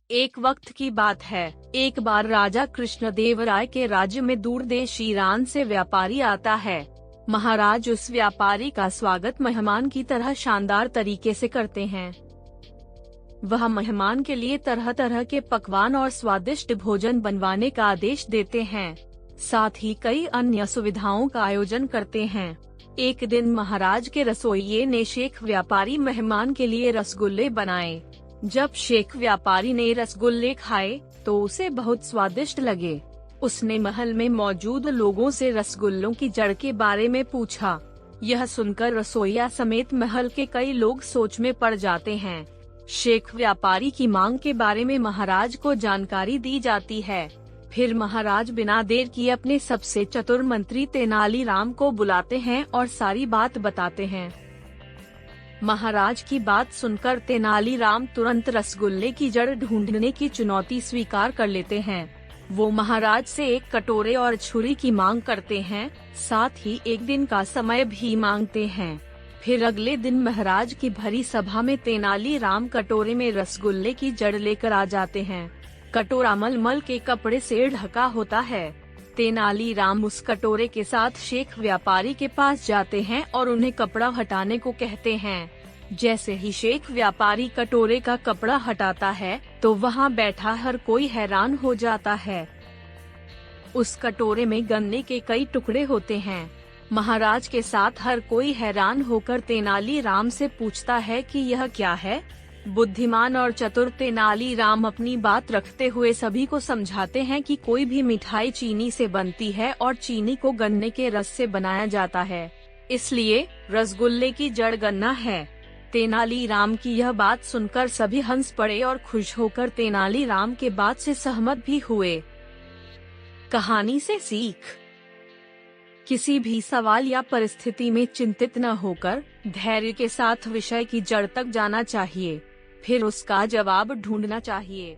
एक वक्त की बात है, एक बार राजा कृष्णदेवराय के राज्य में दूर देश ईरान से व्यापारी आता है। महाराज उस व्यापारी का स्वागत मेहमान की तरह शानदार तरीके से करते हैं। वह मेहमान के लिए तरह तरह के पकवान और स्वादिष्ट भोजन बनवाने का आदेश देते हैं। साथ ही कई अन्य सुविधाओं का आयोजन करते हैं। एक दिन महाराज के रसोइये ने शेख व्यापारी मेहमान के लिए रसगुल्ले बनाए। जब शेख व्यापारी ने रसगुल्ले खाए तो उसे बहुत स्वादिष्ट लगे। उसने महल में मौजूद लोगों से रसगुल्लों की जड़ के बारे में पूछा। यह सुनकर रसोइया समेत महल के कई लोग सोच में पड़ जाते हैं। शेख व्यापारी की मांग के बारे में महाराज को जानकारी दी जाती है। फिर महाराज बिना देर किए अपने सबसे चतुर मंत्री तेनालीराम को बुलाते हैं और सारी बात बताते हैं। महाराज की बात सुनकर तेनालीराम तुरंत रसगुल्ले की जड़ ढूंढने की चुनौती स्वीकार कर लेते हैं। वो महाराज से एक कटोरे और छुरी की मांग करते हैं, साथ ही एक दिन का समय भी मांगते हैं। फिर अगले दिन महाराज की भरी सभा में तेनालीराम कटोरे में रसगुल्ले की जड़ लेकर आ जाते हैं। कटोरा मलमल के कपड़े से ढका होता है। तेनालीराम उस कटोरे के साथ शेख व्यापारी के पास जाते हैं और उन्हें कपड़ा हटाने को कहते हैं। जैसे ही शेख व्यापारी कटोरे का कपड़ा हटाता है तो वहाँ बैठा हर कोई हैरान हो जाता है। उस कटोरे में गन्ने के कई टुकड़े होते हैं। महाराज के साथ हर कोई हैरान होकर तेनालीराम से पूछता है कि यह क्या है। बुद्धिमान और चतुर तेनालीराम अपनी बात रखते हुए सभी को समझाते हैं कि कोई भी मिठाई चीनी से बनती है और चीनी को गन्ने के रस से बनाया जाता है, इसलिए रसगुल्ले की जड़ गन्ना है। तेनालीराम की यह बात सुनकर सभी हंस पड़े और खुश होकर तेनालीराम के बात से सहमत भी हुए। कहानी से सीख। किसी भी सवाल या परिस्थिति में चिंतित न होकर धैर्य के साथ विषय की जड़ तक जाना चाहिए, फिर उसका जवाब ढूंढना चाहिए।